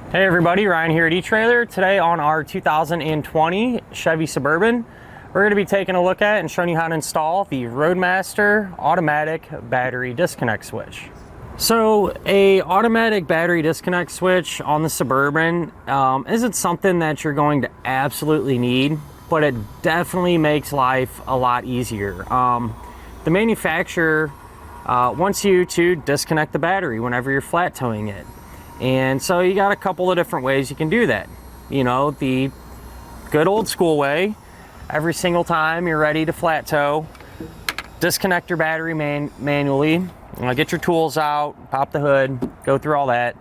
Hey everybody, Ryan here at Etrailer. Today on our 2020 Chevy Suburban, we're going to be taking a look at and showing you how to install the Roadmaster Automatic Battery Disconnect switch. So a automatic battery disconnect switch on the Suburban isn't something that you're going to absolutely need, but it definitely makes life a lot easier. The manufacturer wants you to disconnect the battery whenever you're flat towing it. And so you got a couple of different ways you can do that. You know, the good old school way, every single time you're ready to flat tow, disconnect your battery manually, get your tools out, pop the hood, go through all that.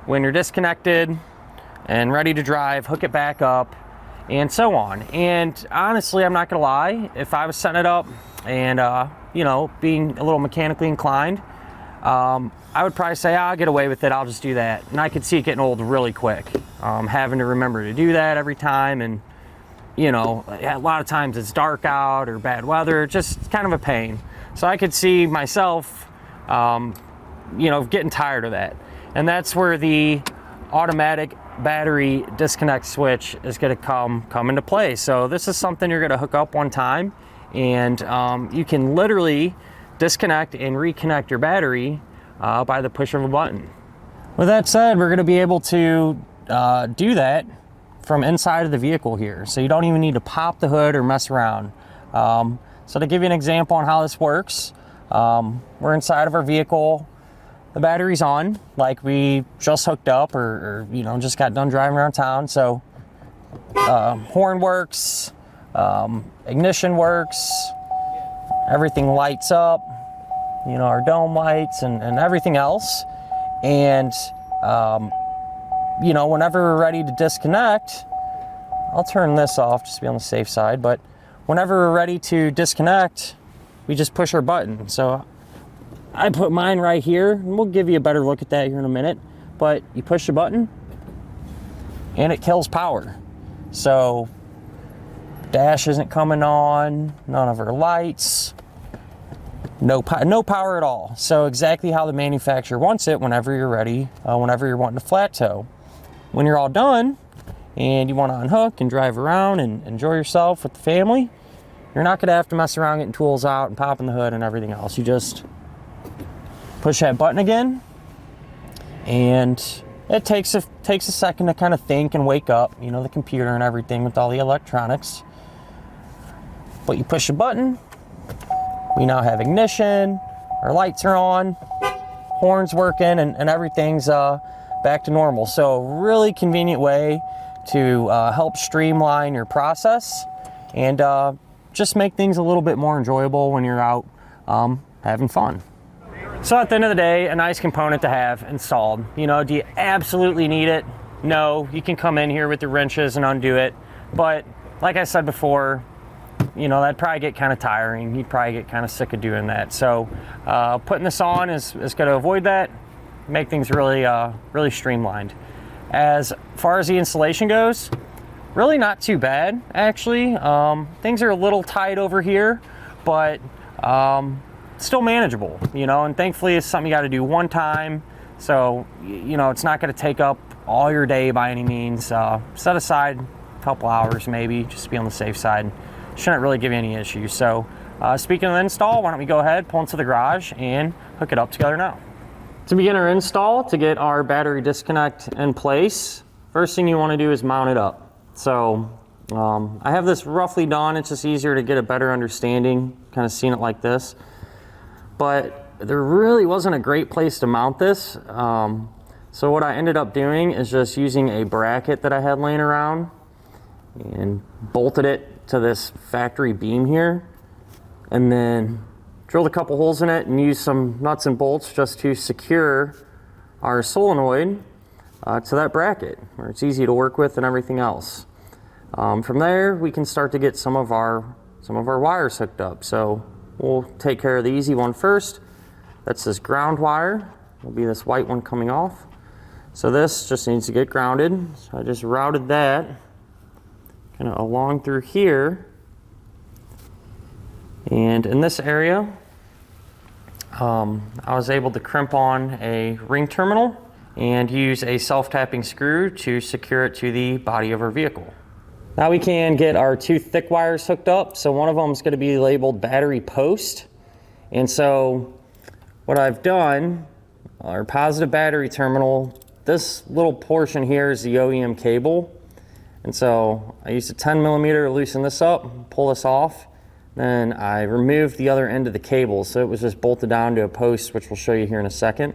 When you're disconnected and ready to drive, hook it back up, and so on. And honestly, I'm not gonna lie, if I was setting it up and you know, being a little mechanically inclined, I would probably say, I'll get away with it, I'll just do that. And I could see it getting old really quick, having to remember to do that every time. And you know, a lot of times it's dark out or bad weather, just kind of a pain. So I could see myself, you know, getting tired of that. And that's where the automatic battery disconnect switch is going to come into play. So this is something you're going to hook up one time, and you can literally disconnect and reconnect your battery by the push of a button. With that said, we're going to be able to do that from inside of the vehicle here. So you don't even need to pop the hood or mess around. So to give you an example on how this works, we're inside of our vehicle. The battery's on, like we just hooked up or you know, just got done driving around town. So horn works, ignition works, everything lights up, you know, our dome lights and everything else. And you know, whenever we're ready to disconnect, I'll turn this off just to be on the safe side, but whenever we're ready to disconnect, we just push our button. So I put mine right here, and we'll give you a better look at that here in a minute, but you push the button and it kills power. So dash isn't coming on, none of our lights, no power at all. So exactly how the manufacturer wants it whenever you're ready, whenever you're wanting to flat tow. When you're all done and you want to unhook and drive around and enjoy yourself with the family, you're not going to have to mess around getting tools out and popping the hood and everything else. You just push that button again, and it takes a second to kind of think and wake up, you know, the computer and everything with all the electronics. But you push a button, we now have ignition, our lights are on, horns working, and everything's back to normal. So really convenient way to help streamline your process and just make things a little bit more enjoyable when you're out having fun. So at the end of the day, a nice component to have installed. You know, do you absolutely need it? No, you can come in here with your wrenches and undo it. But like I said before, you know, that'd probably get kind of tiring. You'd probably get kind of sick of doing that. So putting this on is going to avoid that, make things really, really streamlined. As far as the installation goes, really not too bad, actually. Things are a little tight over here, but still manageable, you know, and thankfully it's something you got to do one time. So, you know, it's not going to take up all your day by any means. Set aside a couple hours maybe, just to be on the safe side. Shouldn't really give you any issues. So speaking of the install, why don't we go ahead, pull into the garage and hook it up together now. To begin our install, to get our battery disconnect in place, first thing you want to do is mount it up. So I have this roughly done. It's just easier to get a better understanding, kind of seeing it like this. But there really wasn't a great place to mount this. So what I ended up doing is just using a bracket that I had laying around and bolted it to this factory beam here, and then drilled a couple holes in it and used some nuts and bolts just to secure our solenoid to that bracket where it's easy to work with and everything else. From there, we can start to get some of our wires hooked up. So we'll take care of the easy one first. That's this ground wire. Will be this white one coming off. So this just needs to get grounded. So I just routed that kind of along through here. And in this area, I was able to crimp on a ring terminal and use a self-tapping screw to secure it to the body of our vehicle. Now we can get our two thick wires hooked up. So one of them is going to be labeled battery post. And so what I've done, our positive battery terminal, this little portion here is the OEM cable. And so I used a 10mm to loosen this up, pull this off. Then I removed the other end of the cable. So it was just bolted down to a post, which we'll show you here in a second.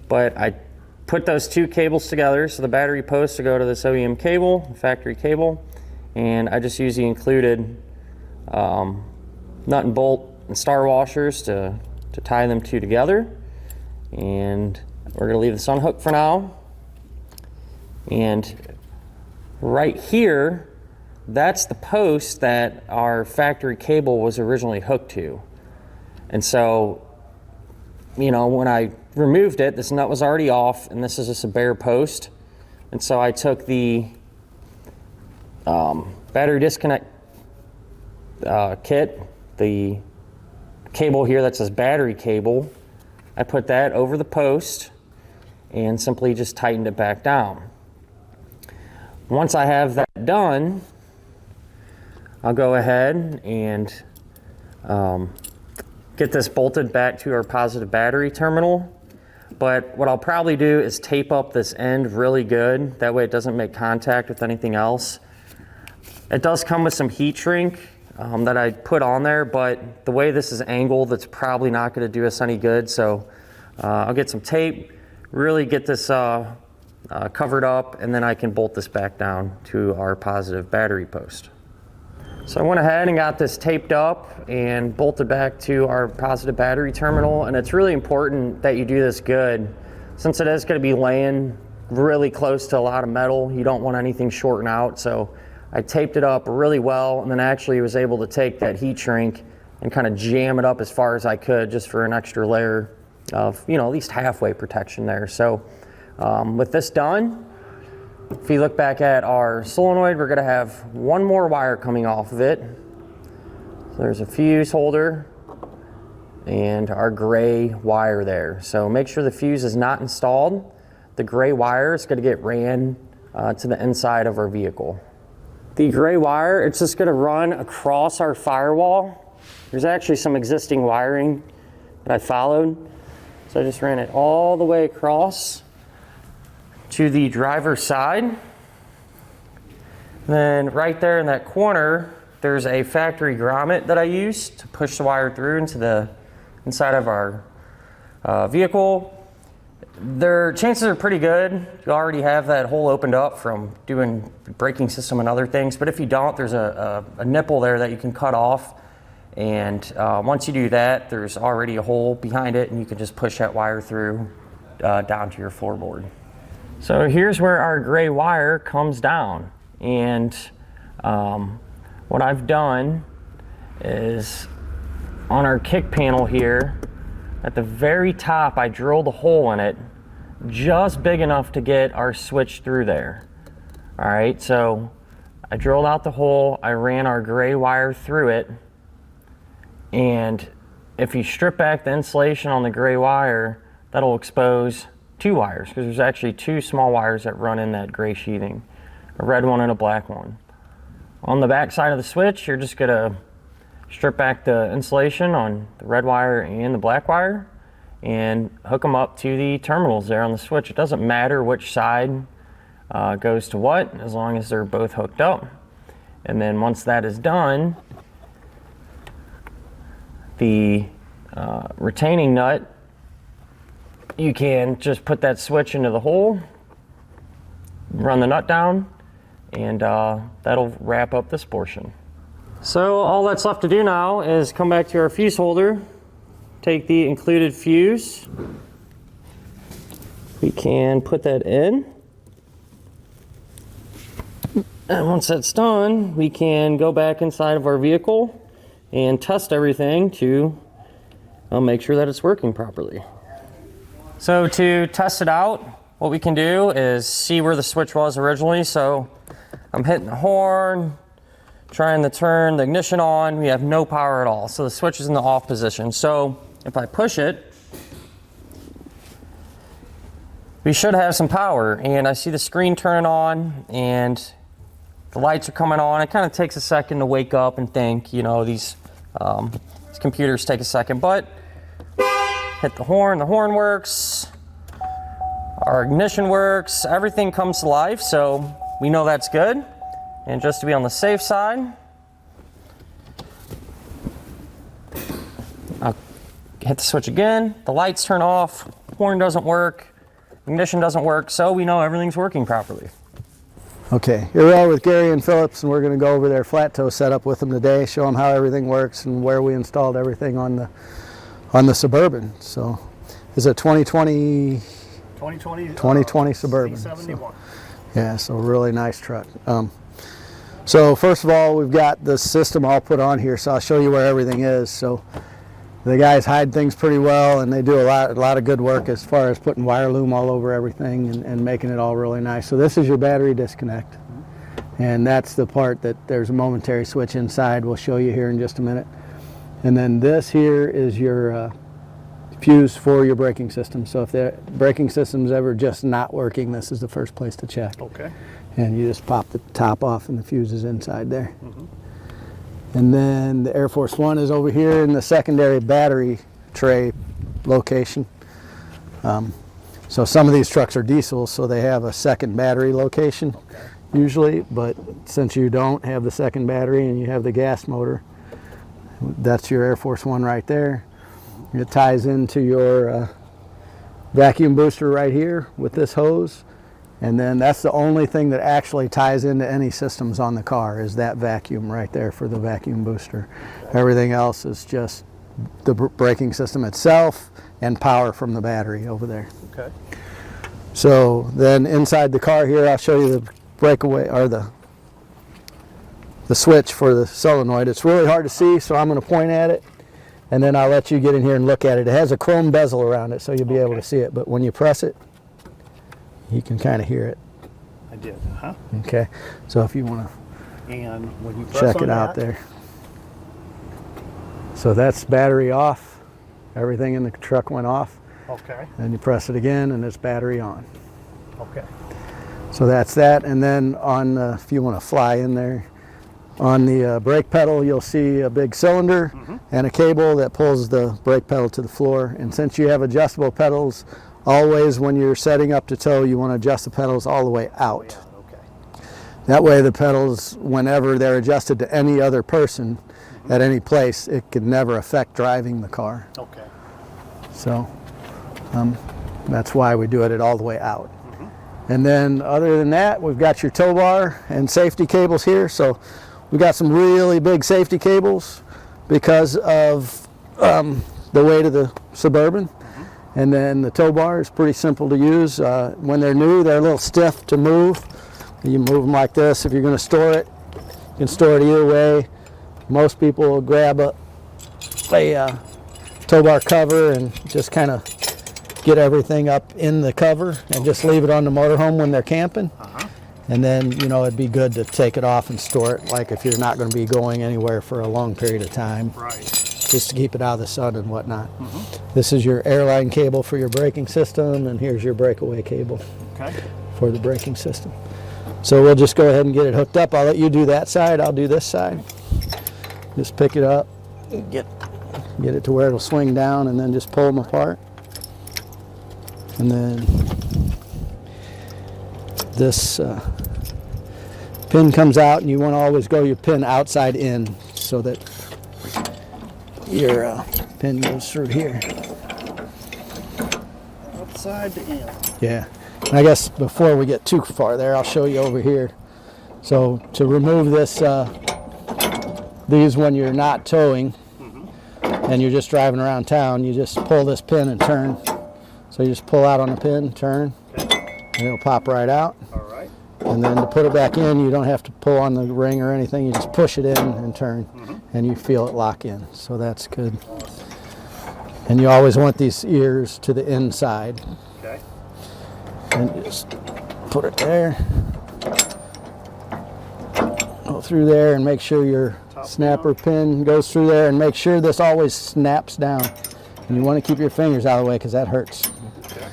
But I put those two cables together, so the battery post to go to this OEM cable, factory cable, and I just use the included nut and bolt and star washers to tie them two together. And we're going to leave this unhooked for now. And right here, that's the post that our factory cable was originally hooked to. And so, you know, when I removed it, this nut was already off, and this is just a bare post. And so I took the battery disconnect kit, the cable here that says battery cable, I put that over the post and simply just tightened it back down. Once I have that done, I'll go ahead and get this bolted back to our positive battery terminal. But what I'll probably do is tape up this end really good. That way it doesn't make contact with anything else. It does come with some heat shrink that I put on there, but the way this is angled, it's probably not going to do us any good. So I'll get some tape, really get this covered up, and then I can bolt this back down to our positive battery post. So I went ahead and got this taped up and bolted back to our positive battery terminal, and it's really important that you do this good. Since it is going to be laying really close to a lot of metal, you don't want anything shorting out, so I taped it up really well, and then actually was able to take that heat shrink and kind of jam it up as far as I could just for an extra layer of, you know, at least halfway protection there. So with this done, if you look back at our solenoid, we're going to have one more wire coming off of it. So there's a fuse holder and our gray wire there. So make sure the fuse is not installed. The gray wire is going to get ran to the inside of our vehicle. The gray wire, it's just going to run across our firewall. There's actually some existing wiring that I followed. So I just ran it all the way across to the driver's side. Then right there in that corner, there's a factory grommet that I used to push the wire through into the inside of our vehicle. Their chances are pretty good. You already have that hole opened up from doing braking system and other things, but if you don't, there's a nipple there that you can cut off. And once you do that, there's already a hole behind it, and you can just push that wire through down to your floorboard. So here's where our gray wire comes down, and what I've done is on our kick panel here at the very top, I drilled a hole in it just big enough to get our switch through there. All right, so I drilled out the hole, I ran our gray wire through it, and if you strip back the insulation on the gray wire, that'll expose two wires, because there's actually two small wires that run in that gray sheathing, a red one and a black one. On the back side of the switch, you're just gonna strip back the insulation on the red wire and the black wire and hook them up to the terminals there on the switch. It doesn't matter which side goes to what, as long as they're both hooked up. And then once that is done, the retaining nut, you can just put that switch into the hole, run the nut down, and that'll wrap up this portion. So all that's left to do now is come back to our fuse holder, take the included fuse, we can put that in, and once that's done, we can go back inside of our vehicle and test everything to make sure that it's working properly. So to test it out, what we can do is see where the switch was originally. So I'm hitting the horn, trying to turn the ignition on. We have no power at all. So the switch is in the off position. So if I push it, we should have some power. And I see the screen turning on and the lights are coming on. It kind of takes a second to wake up and think, you know, these computers take a second, but hit the horn works, our ignition works, everything comes to life, so we know that's good. And just to be on the safe side, I'll hit the switch again, the lights turn off, horn doesn't work, ignition doesn't work, so we know everything's working properly. Okay, here we are with Gary and Phillips, and we're going to go over their flat tow setup with them today, show them how everything works and where we installed everything on the Suburban. So, it's a 2020 Suburban. C71. Yeah, so really nice truck. So first of all, we've got the system all put on here, so I'll show you where everything is. So the guys hide things pretty well, and they do a lot of good work as far as putting wire loom all over everything and making it all really nice. So this is your battery disconnect, and that's the part that there's a momentary switch inside. We'll show you here in just a minute. And then this here is your fuse for your braking system. So if the braking system's ever just not working, this is the first place to check. Okay. And you just pop the top off and the fuse is inside there. And then the Air Force One is over here in the secondary battery tray location. So some of these trucks are diesel, so they have a second battery location usually, but since you don't have the second battery and you have the gas motor, that's your Air Force One right there. It ties into your vacuum booster right here with this hose. And then that's the only thing that actually ties into any systems on the car is that vacuum right there for the vacuum booster. Everything else is just the braking system itself and power from the battery over there. Okay. So then inside the car here, I'll show you the breakaway or the switch for the solenoid. It's really hard to see, so I'm going to point at it and then I'll let you get in here and look at it. It has a chrome bezel around it, so you'll be able to see it, but when you press it, you can kind of hear it. I did, huh? Okay, so if you want to when you check it out there. So that's battery off. Everything in the truck went off. Okay. And you press it again and it's battery on. Okay. So that's that. And then on, if you want to fly in there, on the brake pedal, you'll see a big cylinder and a cable that pulls the brake pedal to the floor. And since you have adjustable pedals, always when you're setting up to tow, you want to adjust the pedals all the way out. Okay. That way the pedals, whenever they're adjusted to any other person at any place, it can never affect driving the car. Okay. So that's why we do it all the way out. And then other than that, we've got your tow bar and safety cables here. So we got some really big safety cables because of the weight of the Suburban. And then the tow bar is pretty simple to use. When they're new, they're a little stiff to move. You move them like this. If you're going to store it, you can store it either way. Most people will grab a tow bar cover and just kind of get everything up in the cover and just leave it on the motorhome when they're camping. And then, you know, it'd be good to take it off and store it, like if you're not going to be going anywhere for a long period of time. Right. Just to keep it out of the sun and whatnot. This is your airline cable for your braking system, and here's your breakaway cable for the braking system. So we'll just go ahead and get it hooked up. I'll let you do that side, I'll do this side. Just pick it up, get it to where it'll swing down, and then just pull them apart. And then this pin comes out, and you want to always go your pin outside in so that your pin goes through here. Outside to in. Yeah. And I guess before we get too far there, I'll show you over here. So to remove this, these when you're not towing and you're just driving around town, you just pull this pin and turn. So you just pull out on the pin, turn, and it'll pop right out. All right. And then to put it back in, you don't have to pull on the ring or anything. You just push it in and turn, and you feel it lock in. So that's good. And you always want these ears to the inside. Okay. And just put it there. Go through there and make sure your snapper pin goes through there, and make sure this always snaps down. And you want to keep your fingers out of the way because that hurts. Okay.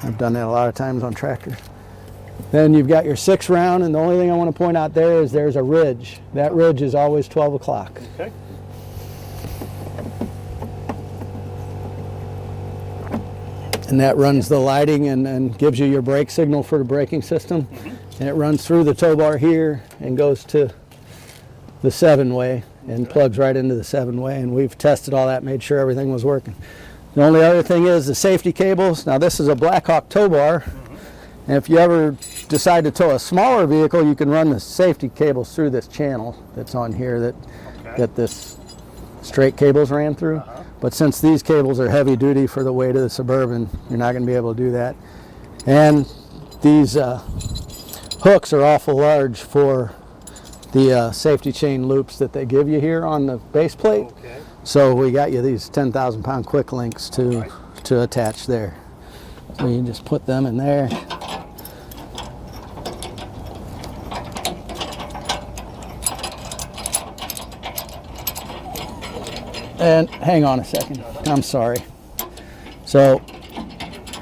I've done that a lot of times on tractors. Then you've got your 6 round, and the only thing I want to point out there is there's a ridge. That ridge is always 12 o'clock. Okay. And that runs the lighting and gives you your brake signal for the braking system. And it runs through the tow bar here and goes to the 7-way and plugs right into the 7-way. And we've tested all that, made sure everything was working. The only other thing is the safety cables. Now this is a Blackhawk tow bar. And if you ever decide to tow a smaller vehicle, you can run the safety cables through this channel that's on here that this straight cables ran through. But since these cables are heavy duty for the weight of the Suburban, you're not going to be able to do that. And these hooks are awful large for the safety chain loops that they give you here on the base plate. Okay. So we got you these 10,000 pound quick links to attach there. So you just put them in there. And hang on a second, I'm sorry. So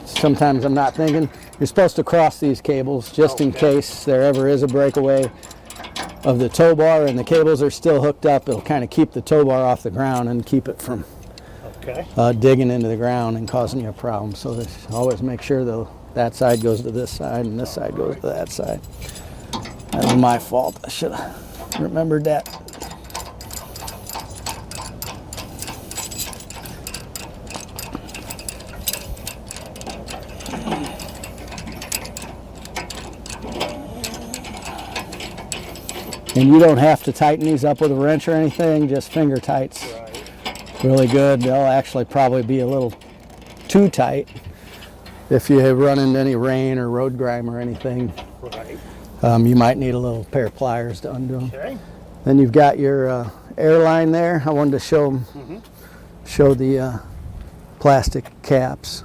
sometimes I'm not thinking. You're supposed to cross these cables just in case there ever is a breakaway of the tow bar and the cables are still hooked up. It'll kind of keep the tow bar off the ground and keep it from digging into the ground and causing you a problem. So always make sure that side goes to this side and this side goes to that side. That was my fault. I should have remembered that. And you don't have to tighten these up with a wrench or anything, just finger tights. Really good. They'll actually probably be a little too tight if you run into any rain or road grime or anything. You might need a little pair of pliers to undo them. Okay. Then you've got your air line there. I wanted to show the plastic caps.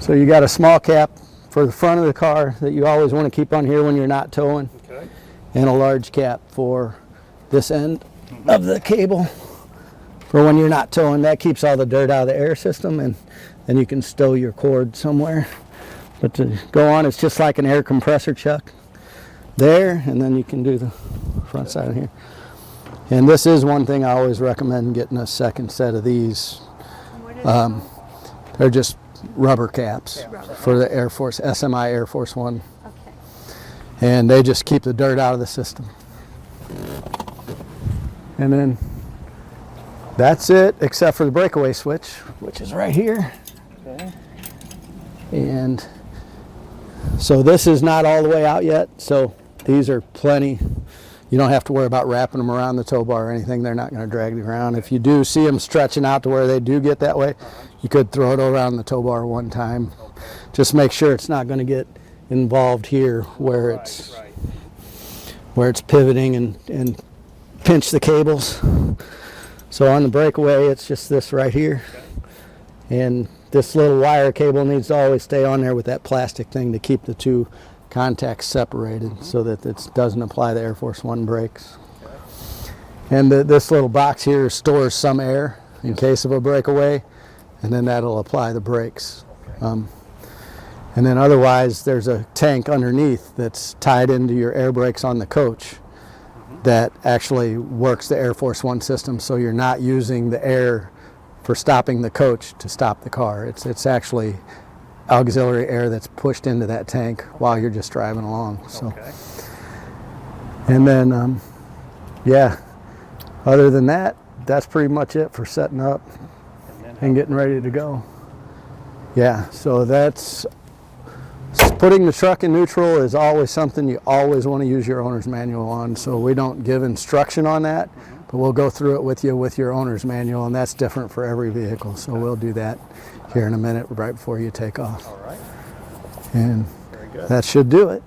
So you got a small cap for the front of the car that you always want to keep on here when you're not towing, and a large cap for this end of the cable for when you're not towing. That keeps all the dirt out of the air system, and then you can stow your cord somewhere. But to go on, it's just like an air compressor chuck there, and then you can do the front side here. And this is one thing I always recommend getting a second set of these. They're just rubber caps for the Air Force, SMI Air Force One. Okay. And they just keep the dirt out of the system. And then that's it, except for the breakaway switch, which is right here. Okay. And so this is not all the way out yet, so these are plenty. You don't have to worry about wrapping them around the tow bar or anything. They're not going to drag the ground. If you do see them stretching out to where they do get that way, you could throw it around the tow bar one time. Just make sure it's not going to get involved here where it's pivoting and pinch the cables. So on the breakaway, it's just this right here. And this little wire cable needs to always stay on there with that plastic thing to keep the two contacts separated so that it doesn't apply the Air Force One brakes. And this little box here stores some air in case of a breakaway, and then that'll apply the brakes. And then otherwise there's a tank underneath that's tied into your air brakes on the coach that actually works the Air Force One system, so you're not using the air for stopping the coach to stop the car. It's actually auxiliary air that's pushed into that tank while you're just driving along. So, and then yeah, other than that, that's pretty much it for setting up and getting ready to go. Yeah, so that's putting the truck in neutral is always something you always want to use your owner's manual on. So we don't give instruction on that, but we'll go through it with you with your owner's manual, and that's different for every vehicle. So we'll do that here in a minute right before you take off. All right. And that should do it.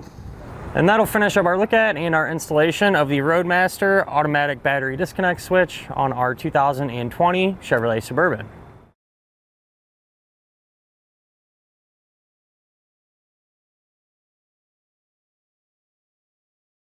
And that'll finish up our look at and our installation of the Roadmaster Automatic Battery Disconnect switch on our 2020 Chevrolet Suburban.